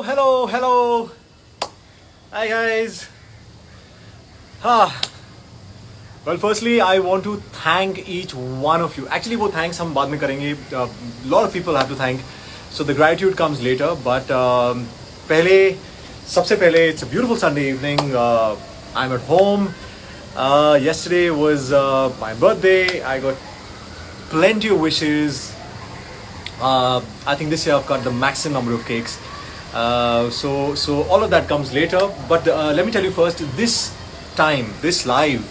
hello. Hi guys. Ah. Well, firstly, I want to thank each one of you. Actually, वो thanks हम बाद में करेंगे. Lot of people have to thank. So the gratitude comes later. But सबसे पहले, it's a beautiful Sunday evening. I'm at home. Yesterday was my birthday. I got plenty of wishes. I think this year I've got the maximum number of cakes. So all of that comes later. But let me tell you first, this live,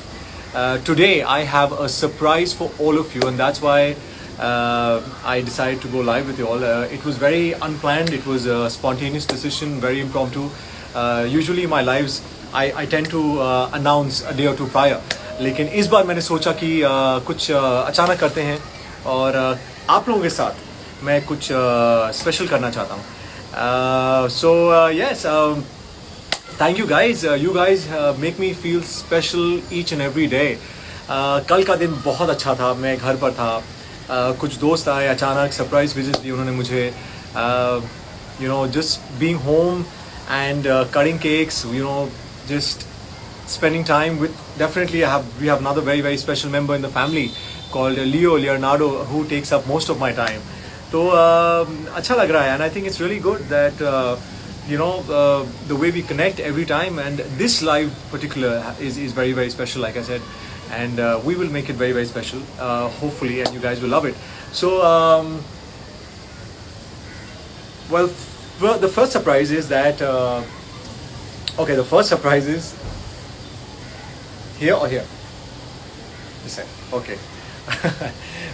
today I have a surprise for all of you, and that's why I decided to go live with you all. It was very unplanned. It was a spontaneous decision, very impromptu. Usually my lives, I tend to announce a day or two prior. लेकिन इस बार मैंने सोचा कि कुछ अचानक करते हैं और आप लोगों के साथ मैं कुछ स्पेशल करना चाहता हूँ. Yes, thank you guys. You guys make me feel special each and every day. कल का दिन बहुत अच्छा था. मैं घर पर था. कुछ दोस्त आए अचानक, सरप्राइज विजिट दी उन्होंने मुझे. Just being home and cutting cakes, just spending time with, definitely we have another very, very special member in the family called Leonardo, who takes up most of my time. तो अच्छा लग रहा है, and I think it's really good that the way we connect every time, and this live particular is very, very special, like I said, and we will make it very, very special, hopefully, and you guys will love it. So well, the first surprise is that the first surprise is here or here? This side. Okay.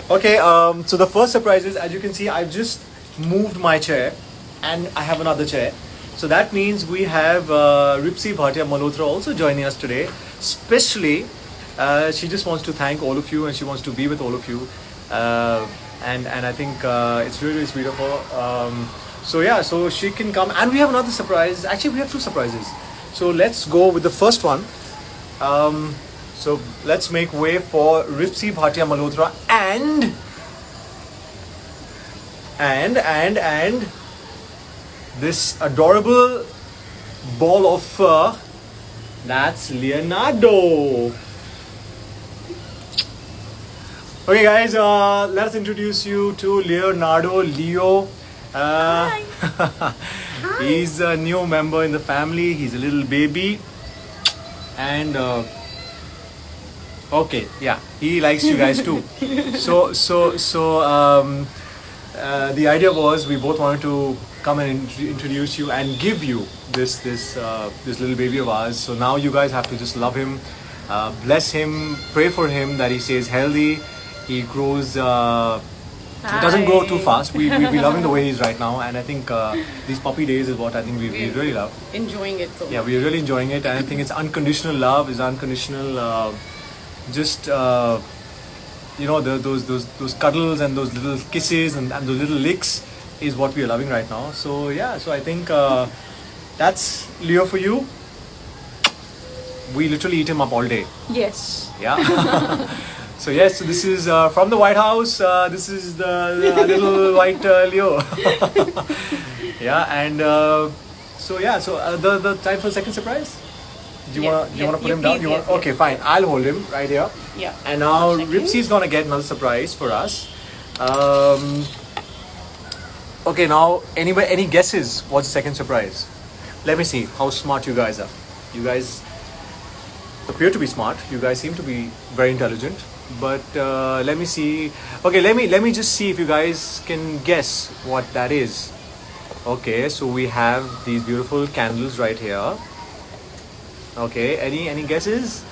Okay, so the first surprise is, as you can see, I've just moved my chair and I have another chair. So that means we have Ripsi Bhatia Malhotra also joining us today. Especially, she just wants to thank all of you and she wants to be with all of you. And I think it's really, really sweet of her. So she can come. And we have another surprise. Actually, we have two surprises. So let's go with the first one. So let's make way for Ripsi Bhatia Malhotra and this adorable ball of fur. That's Leonardo. Okay, guys, let's introduce you to Leonardo. Leo. Hi. He's a new member in the family. He's a little baby, and okay, yeah, he likes you guys too. So the idea was we both wanted to come and introduce you and give you this little baby of ours. So now you guys have to just love him, bless him, pray for him that he stays healthy, he grows. It doesn't grow too fast. We love him the way he is right now, and I think these puppy days is what I think we really love. Enjoying it so much. Yeah, we're really enjoying it, and I think it's unconditional love. Is unconditional. Just those cuddles and those little kisses and those little licks is what we are loving right now. So yeah, so I think that's Leo for you. We literally eat him up all day. Yes. Yeah. So yes, so this is from the White House. This is the little white Leo. Yeah, and so the time for the second surprise. Do you want to put him down? Yes. Okay, fine. I'll hold him right here. Yeah. And now Ripsi's gonna get another surprise for us. Okay, now any guesses? What's the second surprise? Let me see how smart you guys are. You guys appear to be smart. You guys seem to be very intelligent. But let me see. Okay, let me just see if you guys can guess what that is. Okay, so we have these beautiful candles right here. Okay, any guesses?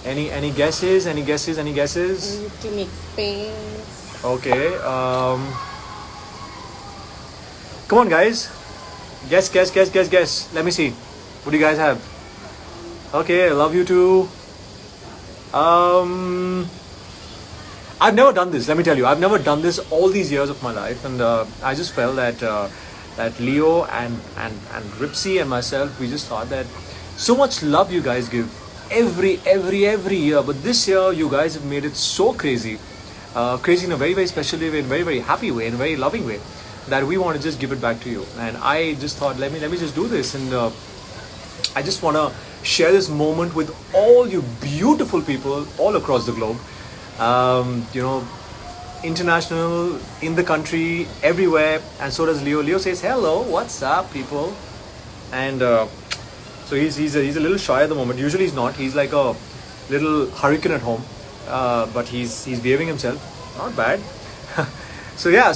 Any guesses? Any guesses? Any guesses? To make space. Okay. Come on, guys. Guess. Let me see. What do you guys have? Okay, I love you too. I've never done this. Let me tell you, I've never done this all these years of my life, and I just felt that Leo and Ripsi and myself, we just thought that so much love you guys give every year, but this year you guys have made it so crazy in a very, very special way, in a very, very happy way, in a very loving way. that we want to just give it back to you. And I just thought, let me just do this, and I just want to share this moment with all you beautiful people all across the globe. You know, international, in the country, everywhere, and so does Leo. Leo says hello, what's up, people? And so he's a little shy at the moment. Usually he's not. He's like a little hurricane at home, but he's behaving himself. Not bad. So yeah,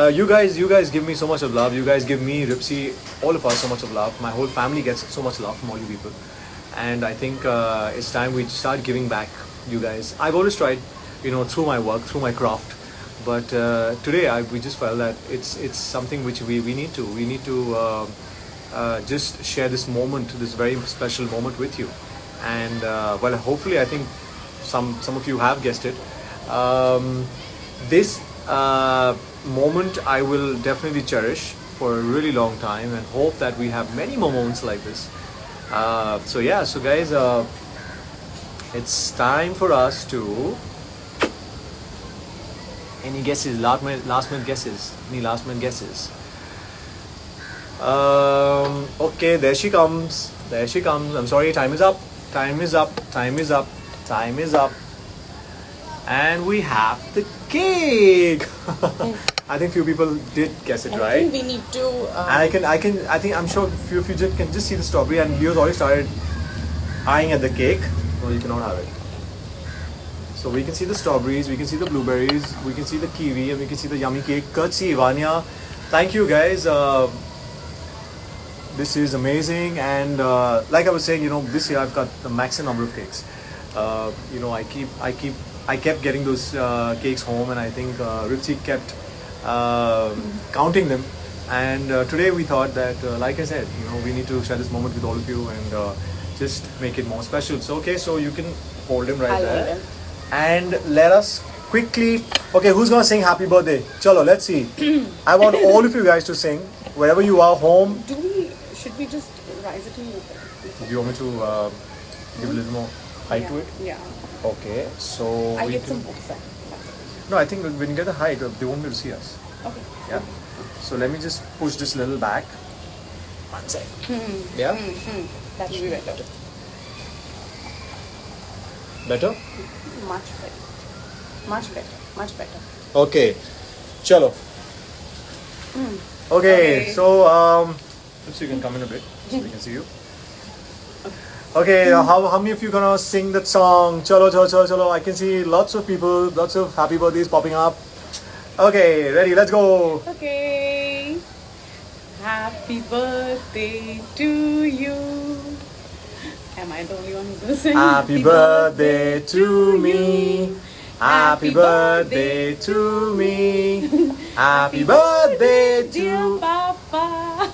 you guys give me so much of love. You guys give me, Ripsy, all of us so much of love. My whole family gets so much love from all you people, and I think it's time we start giving back. You guys, I've always tried, you know, through my work, through my craft, but today we just felt that it's something which we need to just share this moment, this very special moment with you, and well, hopefully, I think some of you have guessed it. This moment I will definitely cherish for a really long time, and hope that we have many more moments like this. So yeah, so guys, it's time for us to. Any guesses? Last minute guesses? Any last minute guesses? Okay, there she comes. There she comes. I'm sorry, time is up. Time is up. Time is up. Time is up. And we have the cake. I think few people did guess it, I right? think we need to. I think I'm sure few of you can just see the strawberry, and Leo's already started eyeing at the cake. No, you cannot have it. So we can see the strawberries, we can see the blueberries, we can see the kiwi, and we can see the yummy cake. Courtesy Ivania. Thank you guys. This is amazing, and like I was saying, you know, this year I've got the maximum number of cakes. You know, I kept getting those cakes home, and I think Ripsy kept counting them. And today we thought that, like I said, you know, we need to share this moment with all of you and just make it more special. So okay, so you can hold him right I'll there. hold him. And let us quickly. Okay, who's gonna sing Happy Birthday? Chalo, let's see. I want all of you guys to sing wherever you are, home. Should we just rise it in? Do you want me to give a little more height to it? Yeah. Okay, so I'll we get can. some books. That's No, I think when you get the height, they won't be able to see us. it. Okay. Yeah. So let me just push this little back. One sec. Yeah. That will be better. Better? Much better. Much better. Much better. Okay. Chalo. Okay. Okay. So let's see, you can come in a bit so we can see you. Okay, how many of you gonna sing that song? Chalo, chalo, chalo, chalo. I can see lots of people, lots of happy birthdays popping up. Okay, ready, let's go. Okay. Happy birthday to you. Am I the only one who's gonna sing? Happy birthday to me. Happy birthday to me. Happy birthday dear to. Papa.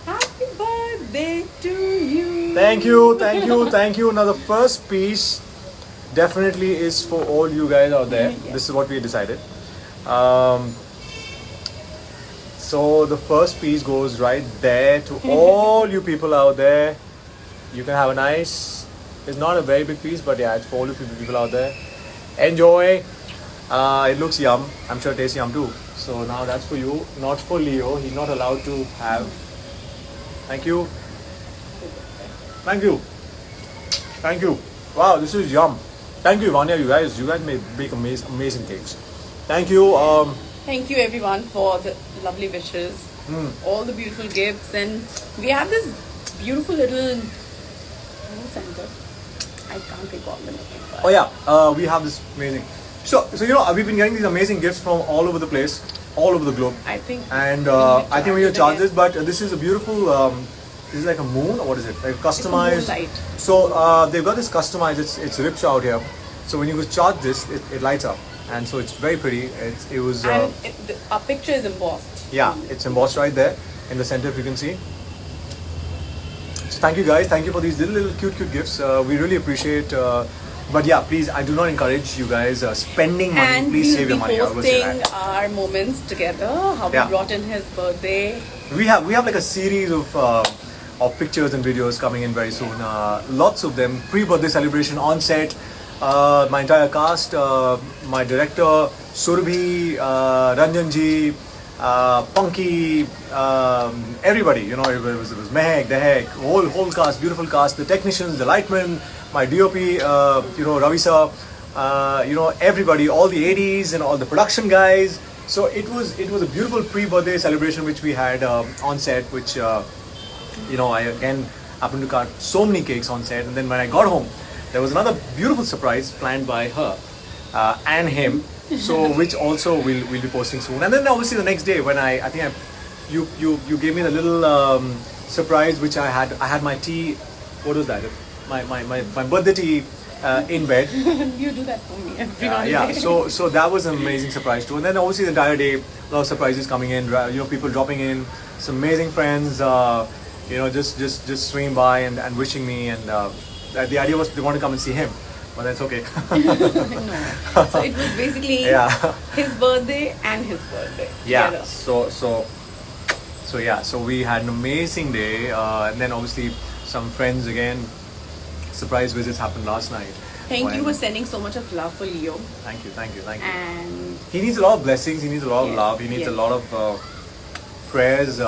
Happy birthday to you. Thank you, thank you, thank you. Now the first piece definitely is for all you guys out there. Yes. This is what we decided. So the first piece goes right there to all you people out there. You can have a nice. It's not a very big piece, but yeah, it's for all of you people out there. Enjoy. It looks yum. I'm sure it tastes yum too. So now that's for you, not for Leo. He's not allowed to have. Thank you. Thank you. Thank you. Wow, this is yum. Thank you, Vanya. You guys make amazing cakes. Thank you. Thank you everyone for the lovely wishes, all the beautiful gifts, and we have this beautiful little center. I can't recall the name. But Oh yeah, we have this amazing. So you know, we've been getting these amazing gifts from all over the place, all over the globe. I think. And we need to I think we need to charge charge it this, but this is a beautiful. This is like a moon, or what is it? Like customized. moonlight. So they've got this customized. It's ripped out here. So when you charge this, it lights up, and so it's very pretty. It was. And our picture is embossed. Yeah, it's embossed right there in the center, if you can see. So thank you guys. Thank you for these little cute gifts. We really appreciate. But yeah, please, I do not encourage you guys spending money. And Please we'll save be your money. I will say posting that. our moments together. How Yeah. we brought in his birthday. We have like a series of pictures and videos coming in very soon. Lots of them pre-birthday celebration on set. my entire cast, my director Surbhi, Ranjanji, Punky, everybody. You know, it was Mehak, Dehak, whole cast, beautiful cast. The technicians, the lightmen, my DOP, Ravi sir, everybody, all the ADs and all the production guys. So it was a beautiful pre-birthday celebration which we had on set, which I again happened to cut so many cakes on set. And then when I got home, there was another beautiful surprise planned by her and him. So which also we'll be posting soon. And then obviously the next day when you gave me the little surprise which I had my tea. What was that? My birthday tea in bed. You do that for me every night. Yeah. So that was an amazing surprise too. And then obviously the entire day, a lot of surprises coming in. People dropping in, some amazing friends. Just swinging by and wishing me. And the idea was they want to come and see him, but that's okay. No. So it was basically his birthday and his birthday. Yeah. Together. So we had an amazing day, and then obviously some friends again. Surprise visits happened last night. Thank you for sending so much of love for Leo. Thank you. And He needs a lot of blessings. He needs a lot of love. He needs a lot of prayers.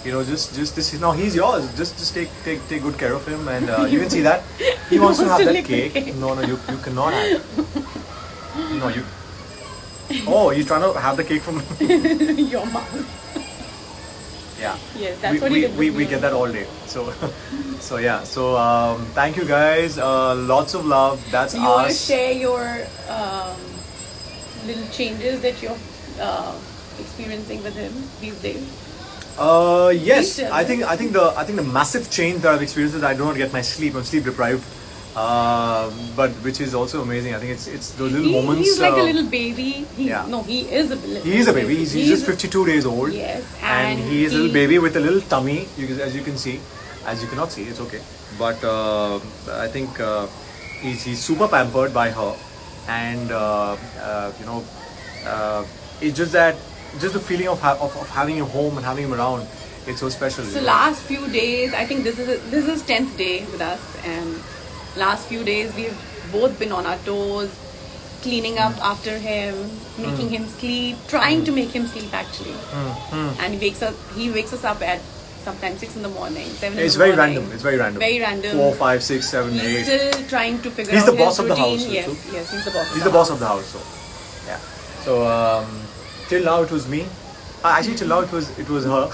Just this. Now he's yours. Just take good care of him, and you can see that he wants to have that cake. No, you cannot have it. No, you. Oh, you're trying to have the cake from your mouth. Yeah. Yes, that's what he did. We get that all day. So thank you guys. Lots of love. That's you want to us. share your little changes that you're experiencing with him these days? Yes. Please tell I think the massive change that I've experienced is I do not get my sleep. I'm sleep deprived. But which is also amazing. I think it's those little moments. He's like a little baby. No, he is a little. He is a baby. He's just 52 days old. Yes, and he is a little baby with a little tummy. As you can see, as you cannot see, it's okay. But I think he's super pampered by her, and it's just the feeling of having him home and having him around. It's so special. So last few days, I think this is 10th day with us, and last few days we've both been on our toes, cleaning up after him, making him sleep, trying to make him sleep actually. And he wakes us up at sometimes 6 in the morning, 7 in the morning. It's very random. Very random. 4, 5, 6, 7, 8. He's still trying to figure He's out the his boss of the routine. house. Yes, he's the boss. He's the boss of the house. So yeah. So till now it was me. Actually, till now it was her.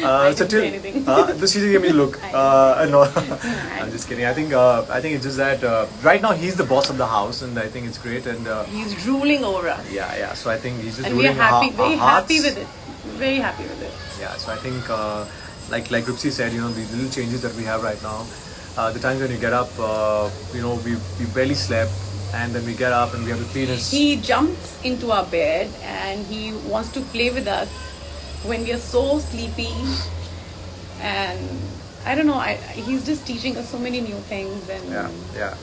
I didn't say anything. She just gave me a look. No, I'm just kidding. I think it's just that right now he's the boss of the house, and I think it's great. And he's ruling over us. Yeah. So I think he's just and we are ruling happy, our very hearts. happy with it. Very happy with it. Yeah. So I think like Rupsi said, these little changes that we have right now. The times when you get up, we barely slept. And then we get up and we have to clean his... He jumps into our bed and he wants to play with us when we are so sleepy. And I don't know, he's just teaching us so many new things. And Yeah.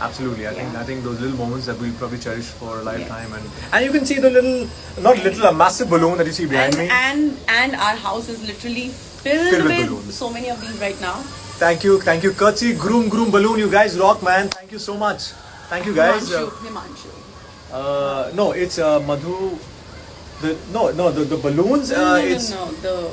Absolutely. I think those little moments that we'll probably cherish for a lifetime. And you can see the a massive balloon that you see behind me. And our house is literally filled with balloons. So many of these right now. Thank you. Curtsy, groom, balloon. You guys rock, man. Thank you so much. Thank you, guys. Himanshu. No, it's Madhu. The balloons. No, it's the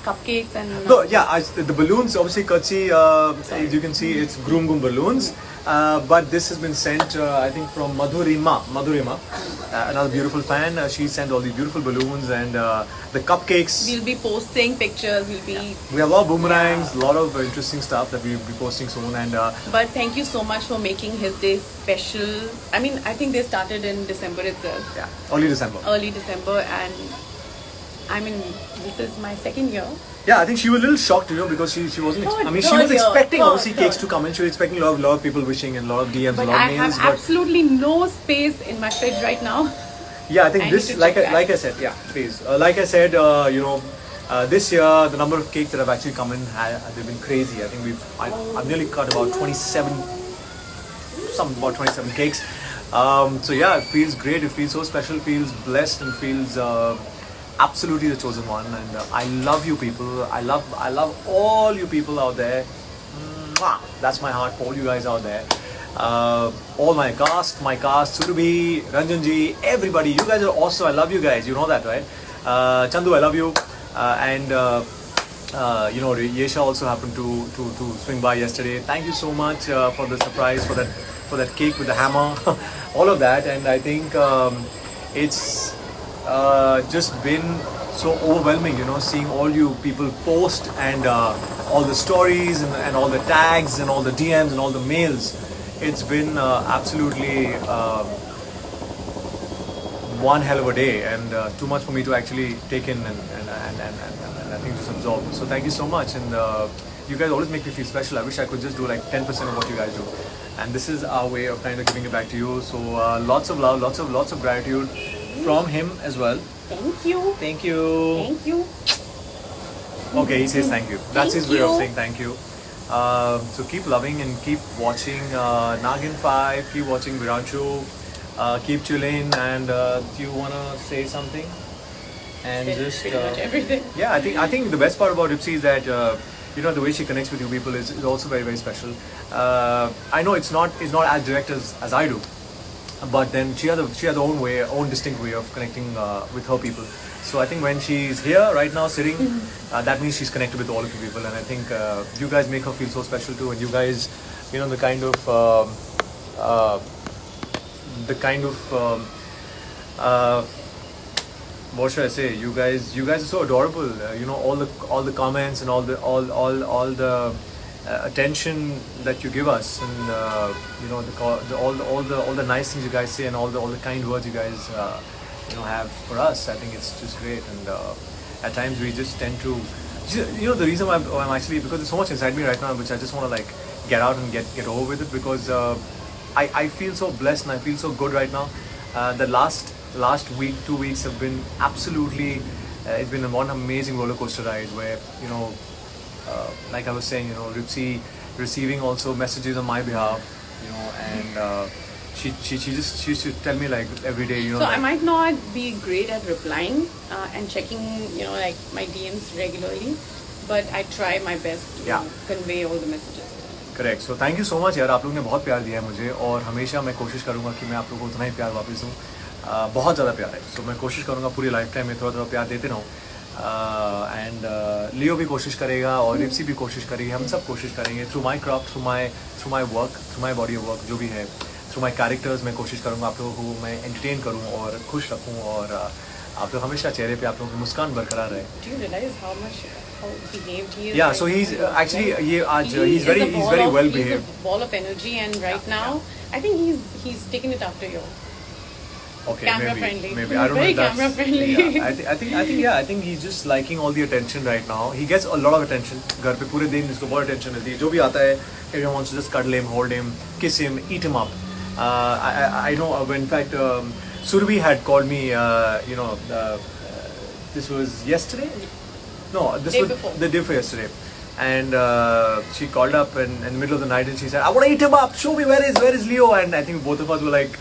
cupcakes and. No, yeah, the balloons. Obviously, Curtsy. As you can see, it's groom balloons. But this has been sent, I think, from Madhurima, another beautiful fan. She sent all these beautiful balloons and the cupcakes. We'll be posting pictures. We have a lot of boomerangs, a lot of interesting stuff that we'll be posting soon. And but thank you so much for making his day special. I mean, I think they started in December itself. Yeah, early December. And I mean, this is my second year. Yeah, I think she was a little shocked, because she wasn't. She was expecting obviously cakes to come in. She was expecting a lot of people wishing and a lot of DMs, but a lot I of mails. have absolutely no space in my fridge right now. Yeah, I think this, like I said, yeah, please. Like I said, this year the number of cakes that have actually come in they've been crazy. I think I've nearly cut about 27 cakes. So yeah, it feels great. It feels so special. Feels blessed and feels. Absolutely the chosen one, and I love you people. I love all you people out there. mwah, that's my heart for all you guys out there. All my cast, Surabhi, Ranjanji, everybody, you guys are awesome. I love you guys. You know that, right? Chandu, I love you. And Yesha also happened to swing by yesterday. Thank you so much for the surprise, for that cake with the hammer, all of that. And I think it's just been so overwhelming, seeing all you people post and all the stories and all the tags and all the DMs and all the mails. It's been absolutely one hell of a day, and too much for me to actually take in and I think just absorb. So thank you so much, and you guys always make me feel special. I wish I could just do like 10% of what you guys do, and this is our way of kind of giving it back to you. So lots of love, lots of gratitude from him as well. Thank you. Thank you. Thank you. Okay, he says thank you. That's Thank his way of you. saying thank you. So keep loving and keep watching Nagin 5, keep watching Viranshu, keep chilling, and do you wanna say something? And Said just pretty much everything. yeah, I think the best part about Ripsy is that the way she connects with you people is also very, very special. I know it's not as direct as I do, but then she has her own distinct way of connecting with her people. So I think when she's here right now sitting, that means she's connected with all of you people, and I think you guys make her feel so special too. And you guys, the kind of what should I say? You guys are so adorable. All the comments and all the attention that you give us, and all the nice things you guys say, and all the kind words you guys have for us. I think it's just great, and at times we just tend to, the reason why I'm actually, because there's so much inside me right now which I just want to like get out and get over with it, because I feel so blessed and I feel so good right now. The last week, 2 weeks have been absolutely, it's been one amazing roller coaster ride where, like I was saying, Ripsy receiving also messages on my behalf, and she used to tell me like every day, So I might not be great at replying and checking, like my DMs regularly, but I try my best to convey all the messages. Correct. So thank you so much यार, आप लोगों ने बहुत प्यार दिया है मुझे, और हमेशा मैं कोशिश करूँगा कि मैं आप लोगों को उतना ही प्यार वापस दूँ. बहुत ज़्यादा प्यार है, सो मैं कोशिश करूँगा पूरी लाइफ टाइम में थोड़ा प्यार देते रहूँ. एंड लियो भी कोशिश करेगा और रिप्सी भी कोशिश करेगी, हम सब कोशिश करेंगे through my craft, through my work, through my body of work, जो भी है, थ्रू माई कैरेक्टर्स. मैं कोशिश करूँगा आप लोगों को मैं एंटरटेन करूँ और खुश रखूँ, और आप लोग हमेशा चेहरे पे आप लोगों की मुस्कान बरकरार रहे. Do you realize how behaved he is? Yeah, right so he's now? actually he's He's very well He's behaved. a ball of energy, and right now, I think he's taken it after you. Okay, Camera maybe friendly. I don't Very know if that's camera friendly. Yeah, I think he's just liking all the attention right now. He gets a lot of attention. घर पे पूरे दिन इसको बहुत attention मिलती है. जो भी आता है, everyone wants to just cuddle him, hold him, kiss him, eat him up. I know in fact Surabhi had called me. This was yesterday. No, this Day was before. the day before yesterday. And she called up in the middle of the night and she said, "I want to eat him up. Show me where is Leo." And I think both of us were like,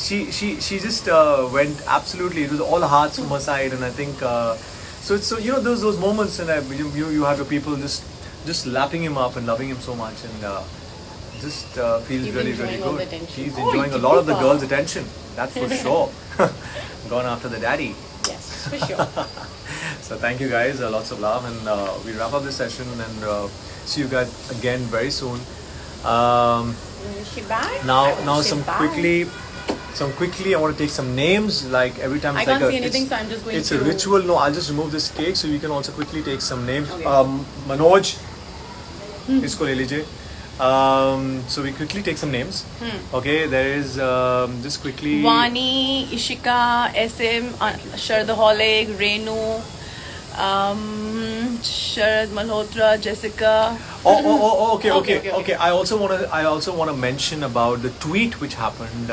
she just went absolutely. It was all hearts from her side, and I think so. Those moments, and you have your people just lapping him up and loving him so much, and just feels He's really enjoying all the attention. He's Oh, enjoying a lot of the Jeeva. girls' attention. That's for sure. Gone after the daddy. Yes, for sure. So thank you guys, lots of love, and we wrap up this session and see you guys again very soon. Is she back? Now She's some back. quickly I want to take some names, like every time I it's can't like see anything, so I'm just going it's to... a ritual. No, I'll just remove this cake so you can also quickly take some names. Okay. Manoj, isko le lijiye. So we quickly take some names. Okay, there is just quickly Vani, Ishika, SM, Sharadaholic, Renu, Sharad Malhotra, Jessica. Okay. I also want to mention about the tweet which happened.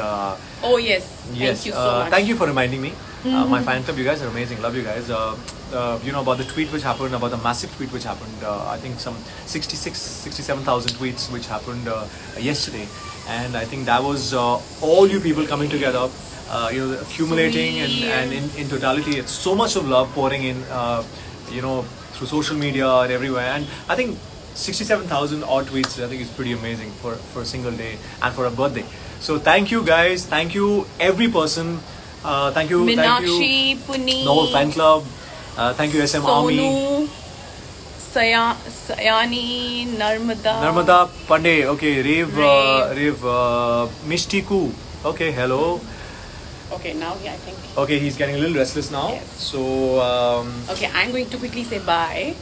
Oh yes. Yes, Thank you so much. thank you for reminding me. My fan club, you guys are amazing. Love you guys. About the tweet which happened, about the massive tweet which happened. I think some 67,000 tweets which happened yesterday, and I think that was all you people coming together. Accumulating and in totality, it's so much of love pouring in. Through social media and everywhere, and I think 67,000 odd tweets. I think it's pretty amazing for a single day and for a birthday. So thank you guys. Thank you every person. Thank you. Thank you. Meenakshi, Puneet, The whole fan club. Thank you SM Army. Sonu, Sayani, Narmada Pandey. Okay. Rev. Mishtiku. Okay. Hello. Okay, now I think. Okay. He's getting a little restless now. Yes. So. Okay, I'm going to quickly say bye.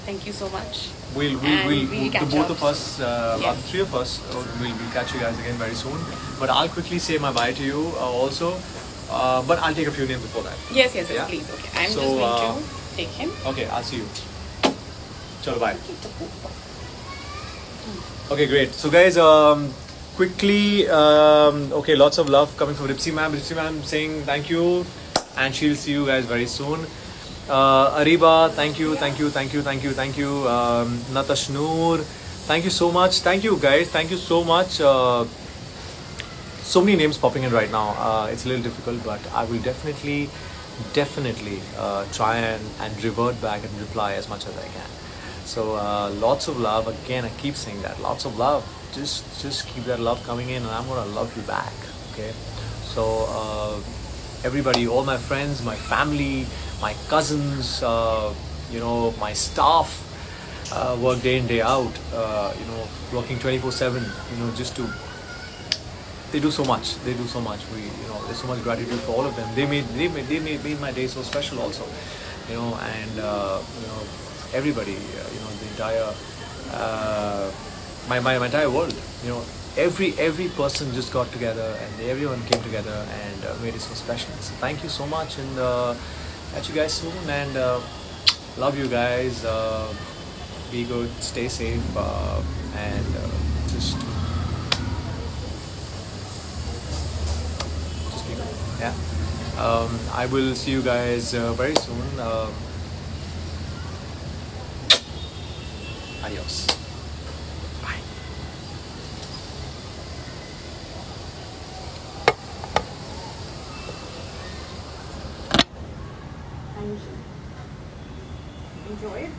Thank you so much. We'll we'll the catch both up. of us, Yes. the three of us, we'll catch you guys again very soon. But I'll quickly say my bye to you also. But I'll take a few names before that. Yes, Yeah. please. Okay, I'm So, just going to take him. Okay, I'll see you. Chalo, bye. Okay, great. So guys, quickly, okay, lots of love coming from Ripsy ma'am. Ripsy ma'am saying thank you, and she'll see you guys very soon. Ariba, thank you. Natash Noor, thank you so much. Thank you guys, thank you so much. So many names popping in right now. It's a little difficult, but I will definitely try and revert back and reply as much as I can. So lots of love. Again, I keep saying that. Lots of love. Just keep that love coming in, and I'm gonna love you back. Okay. So everybody, all my friends, my family, my cousins, my staff, work day in day out. Working 24/7. They do so much. There's so much gratitude for all of them. They made my day so special also. And everybody, the entire my entire world. Every person just got together and everyone came together and made it so special. So thank you so much, and catch you guys soon, and love you guys. Be good, stay safe, and just be good. Yeah. I will see you guys very soon. Adios. Bye. Thank you. Enjoy it.